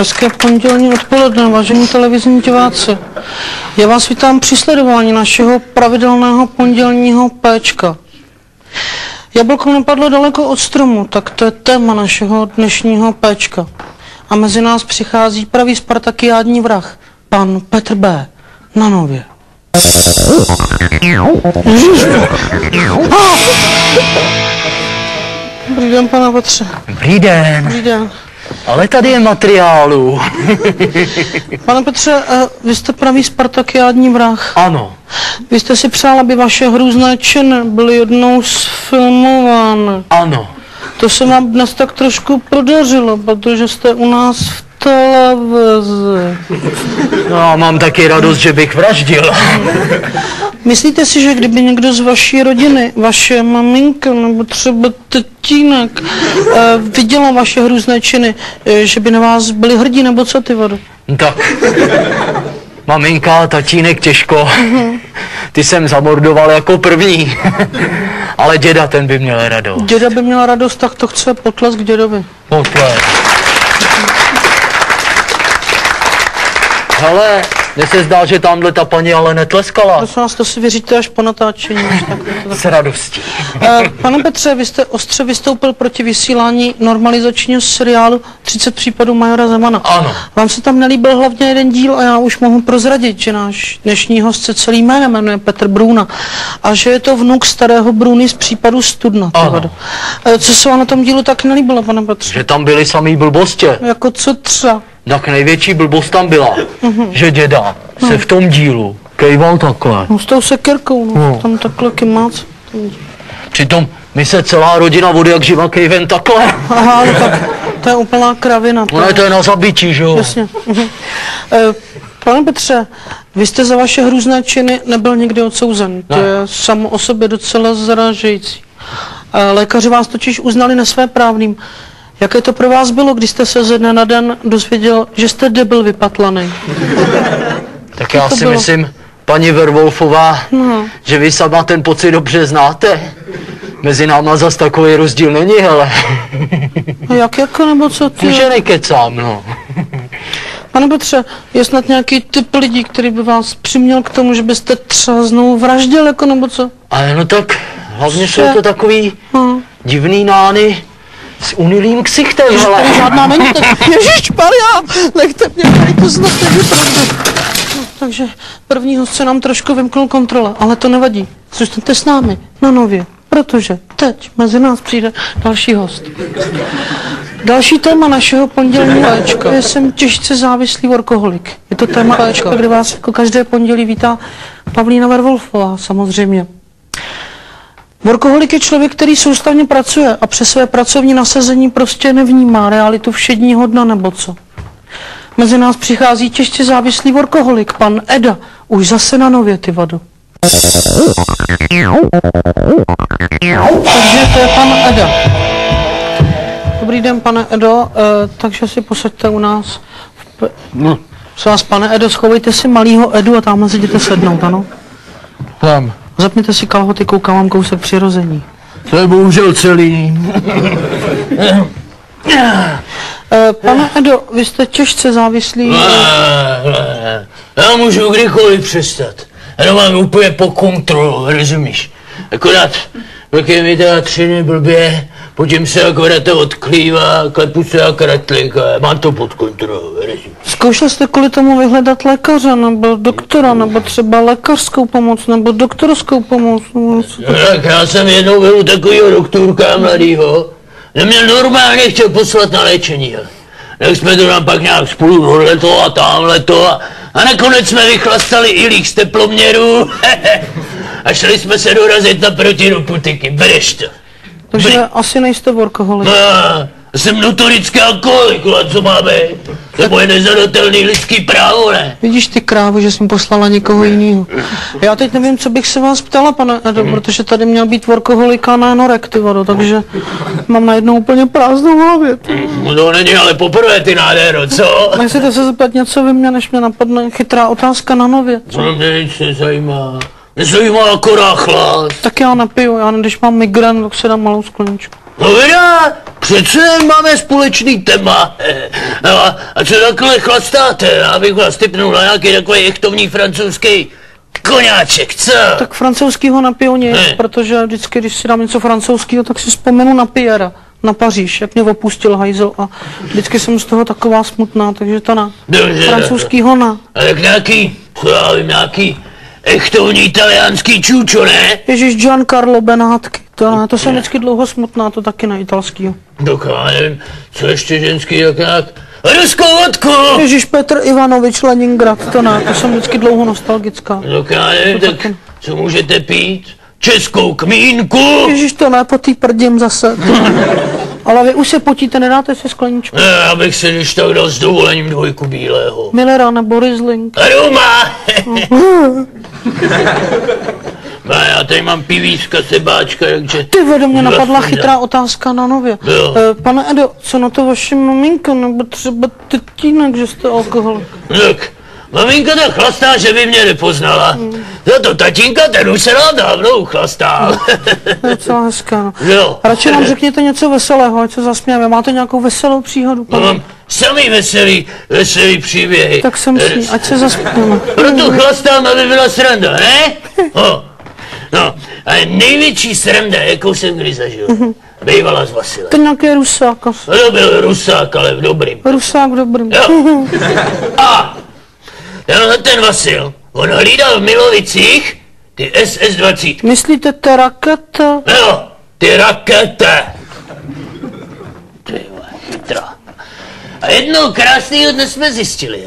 Hezké pondělní odpoledne, vážení televizní diváci. Já vás vítám při sledování našeho pravidelného pondělního péčka. Jablko nepadlo daleko od stromu, tak to je téma našeho dnešního péčka. A mezi nás přichází pravý spartakiádní vrah, pan Petr B. na Nově. Dobrý den, pane Petře. Dobrý den. Dobrý den. Ale tady je materiálu. Pane Petře, vy jste pravý spartakiádní vrah. Ano. Vy jste si přál, aby vaše hrůzné činy byly jednou sfilmovány. Ano. To se vám dnes tak trošku podařilo, protože jste u nás v televizi. No, já mám taky radost, že bych vraždil. Myslíte si, že kdyby někdo z vaší rodiny, vaše maminka nebo třeba tatínek viděla vaše hrůzné činy, že by na vás byli hrdí, nebo co, ty vado? Tak, maminka, tatínek těžko. Ty jsem zamordoval jako první. Ale děda, ten by měl radost. Děda by měl radost, tak to chce potlesk dědovi. Potlesk. Hele, mně se zdá, že tamhle ta paní ale netleskala. Prosím vás, to si věříte až po natáčení. S radostí. Pane Petře, vy jste ostře vystoupil proti vysílání normalizačního seriálu 30 případů majora Zemana. Ano. Vám se tam nelíbil hlavně jeden díl a já už mohu prozradit, že náš dnešní host se celý jménem jmenuje Petr Brůna a že je to vnuk starého Brůny z případu Studna. Ano. Co se vám na tom dílu tak nelíbilo, pane Petře? Že tam byly samý blbostě. Jako co třeba? Tak největší blbost tam byla, že děda se v tom dílu kejval takhle. No s tou sekirkou, no. Tam takhle kymác. Přitom my se celá rodina vody jak živa kejven takhle. Aha, no tak to je úplná kravina. No to je na zabití, že jo? Jasně. Pane Petře, vy jste za vaše hrůzné činy nebyl nikdy odsouzen. To je samo o sobě docela zarážející. Lékaři vás totiž uznali nesvéprávným. Jaké to pro vás bylo, když jste se ze dne na den dozvěděl, že jste debil vypatlaný? Tak já si myslím, paní Werwolfová, že vy sama ten pocit dobře znáte. Mezi náma zas takový rozdíl není, hele. A jak jako, nebo co ty? Že nekecám, no. Pane Petře, je snad nějaký typ lidí, který by vás přiměl k tomu, že byste třeba znovu vraždil, jako, nebo co? Ale no tak, hlavně jsou to takový divný nány s unilým ksichtem, hele. Žádná není, Ježišmarja, nechte mě tady, to snad není pravda. No, takže první host se nám trošku vymknul kontrole, ale to nevadí. Zůstaňte s námi na Nově, protože teď mezi nás přijde další host. Další téma našeho pondělního péčka je jsem těžce závislý workoholik. Je to téma péčka, kde vás jako každé pondělí vítá Pavlína Werwolfová, samozřejmě. Workoholik je člověk, který soustavně pracuje a přes své pracovní nasazení prostě nevnímá realitu všedního dna, nebo co. Mezi nás přichází těžce závislý workoholik, pan Eda, už zase na Nově, ty vado. Takže to je pan Eda. Dobrý den, pane Edo, takže si posaďte u nás. S vás, pane Edo, schovejte si malýho Edu a tamhle si jděte sednout, ano? Tam. Zapněte si kalhoty, koukám vám kousek přirození. To je bohužel celý. Pane Edo, vy jste těžce závislý. Já můžu kdykoliv přestat. Já mám úplně po kontrolu, rozumíš? Akorát, jak je mi teda 3 dny blbě, potom se akorát to odklívá, klepu se jak ratlík a mám to pod kontrolou, rozumíš? Zkoušel jste kvůli tomu vyhledat lékaře, nebo doktora, nebo třeba lékařskou pomoc, nebo doktorskou pomoc? Tak já jsem jednou byl u takovýho doktorka mladýho, že mě normálně chtěl poslat na léčení. Tak jsme to tam pak nějak spolu tohleto a tamhleto a nakonec jsme vychlastali i lík z teploměru a šli jsme se dorazit naproti do putiky. Bereš to. Takže asi nejste workoholik. No, jsem notorický alkoholik, a co máme? To je moje nezadatelný lidský právo, ne? Vidíš ty krávo, že jsem poslala někoho jiného. Já teď nevím, co bych se vás ptala, pane Edo, protože tady měl být workoholik a ne anorek, ty vado, takže mám najednou úplně prázdnou hlavě. No to není ale poprvé, ty nádhero, co? Nechcete se zeptat něco vy mě, než mě napadne chytrá otázka na Nově, co? No mě nic nezajímá. Nezajímá akorát chlad. Tak já nepiju, já když mám migrén, tak si dám malou skleničku. No vydá, přece máme společný téma. No a co takhle chlastáte? Já bych vás tipnul na nějaký takový echtovní francouzský koňáček, co? Tak francouzskýho napiju nic, protože vždycky, když si dám něco francouzského, tak si vzpomenu na Pierre, na Paříž, jak mě opustil hajzel a vždycky jsem z toho taková smutná, takže to ne. Dobře, Francouzskýho ne. a tak nějaký, co já vím, nějaký echtovní italiánský čůčo, ne? Ježíš, Giancarlo Benátky, to ne, to jsem vždycky dlouho smutná, to taky na italskýho. Tak já nevím, co ještě ženský, jak nějak... Ruskou vodku! Ježíš, Petr Ivanovič, Leningrad, to ne, to jsem vždycky dlouho nostalgická. Tak já nevím, To tak taky. co můžete pít? Českou kmínku? Ježíš, to ne, po tý prdím zase. Ale vy už se potíte, nedáte si skleničku. Ne, abych si když tak dal s dovolením 2 bílého. Millera nebo Riesling. Aroma! No, já tady mám pivíčka, sebáčka, takže... Ty vede, mě napadla Zaspoň chytrá otázka na Nově. Jo. Pane Edo, co na to vaše maminka, nebo třeba tetínek, že jste alkoholik? Tak, maminka tak chlastá, že by mě nepoznala. Za to tatínka, ten už se nám dávno uchlastal. To je docela hezké, no. Jo. Radši nám řekněte něco veselého, ať se zasmějeme. Máte nějakou veselou příhodu, No, pane? mám samý veselý příběhy. Tak se myslí, ať se zasmějeme. Proto chlastám, aby byla sranda, ne? No, ale největší sranda, jakou jsem kdy zažil, bývala z Vasile. To nějaký rusák asi. To byl Rusák, ale v dobrým. Rusák dobrý. Jo. A tenhle ten Vasil, on hlídal v Milovicích ty SS-20. Myslíte ty rakety? Jo, ty rakety. Ty vole, chytrá. A jednoho krásného dne jsme zjistili,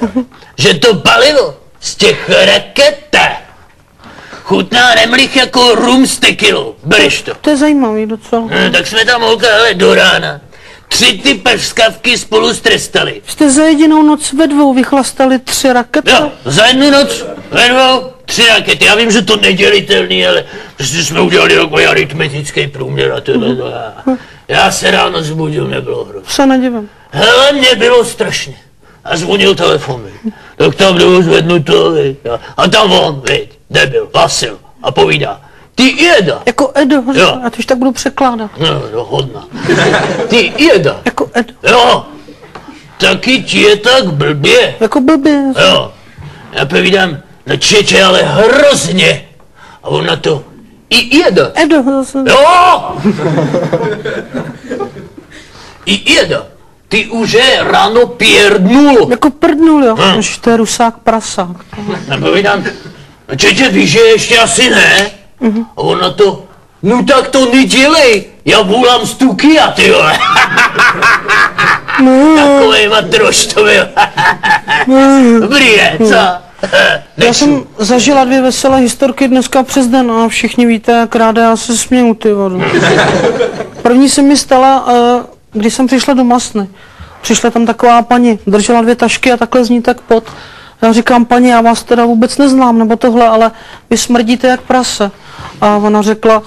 že to palivo z těch raket chutná nemlich jako rum s tekilou. Bereš to. To je zajímavý docela. Tak jsme tam holkali do rána. 3 ty peskavky spolu strestali. Jste za jedinou noc ve dvou vychlastali 3 rakety? Jo, za jednu noc ve 2 3 rakety. Já vím, že to nedělitelný, ale prostě jsme udělali takový aritmetický průměr a tohle. Já se ráno zbudil, nebylo hrozně. Se nedivím. Hele, mě bylo strašně. A zvonil telefon, viď. Tak tam jdu, zvednu to, viď. A tam on, viď, debil, Vasil. A povídá, ty jeda. Jako Edo, Jo. já to už tak budu překládat. No, hodná. Ty jeda. Jako Edo. Jo, taky ti je tak blbě. Jako blbě. Jo, já povídám, no čeče, ale hrozně. A on na to, i jeda. Edo zase. Jo! I jeda. Ty už je ráno pěrdnul. Jako prdnul, jo. Ježiš, to je rusák prasák. A povídám, no čeče, víš, že ještě asi ne? A on na to, no tak to nedělej, já volám z Tukia, ty vole. Takovej matroš to byl. Dobrý je, co? Já jsem zažila 2 veselé historky dneska přes den a všichni víte, jak ráda já se směju, ty vado. První se mi stala, když jsem přišla do Masny. Přišla tam taková paní, držela 2 tašky a takhle z ní tak pot. Já říkám, paní, já vás teda vůbec neznám, nebo tohle, ale vy smrdíte jak prase. A ona řekla,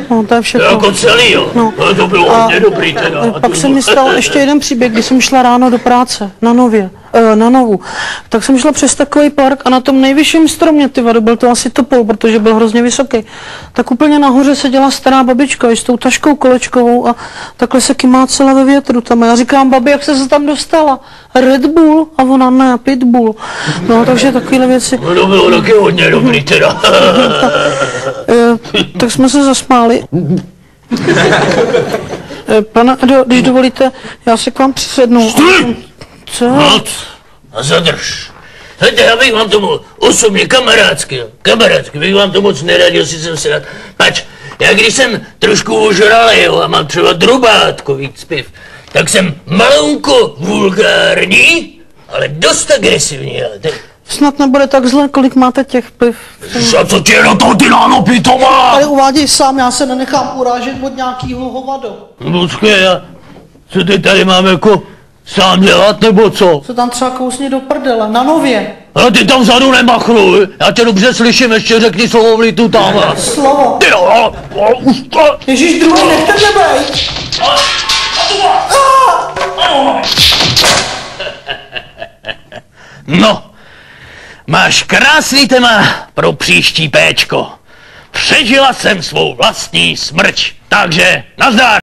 no to je všechno. Jako celý, jo. No. No, to bylo hodně dobrý teda. Pak se mi stal ještě jeden příběh, když jsem šla ráno do práce na Nově, na Novu. Tak jsem šla přes takový park a na tom nejvyšším stromě, ty vado, byl to asi topol, protože byl hrozně vysoký. Tak úplně nahoře seděla stará babička s tou taškou kolečkovou a takhle se kymácela ve větru tam. A já říkám, babi, jak se tam dostala? Red Bull? A ona ne, Pitbull. No, takže takovéhle věci. No, to bylo taky hodně dobrý teda. Tak jsme se zasmáli. Pane Edo, když dovolíte, já si k vám přisednu. Co? Noc a zadrž. Hejte, já bych vám tomu osobně kamarádsky bych vám to moc neradil, si jsem se rád. Pač, já když jsem trošku ožralý, jo, a mám třeba drobátko víc piv, tak jsem malounko vulgární, ale dost agresivní, ale teď. Snad nebude tak zle, kolik máte těch piv. A co tě na to ty nánopy to má? Tady uváděj sám, já se nenechám urážet od nějakýho hovado. Počkej, co ty tady mám jako sám dělat, nebo co? Co tam třeba kousně do prdele, na Nově. A ty tam vzadu nemachluj, já tě dobře slyším, ještě řekni slovo v litu tam. Slovo. Ty jo, už to... Ježíš, druhý, nechte mě bejt. No, máš krásný téma pro příští péčko. Přežila jsem svou vlastní smrť. Takže nazdar!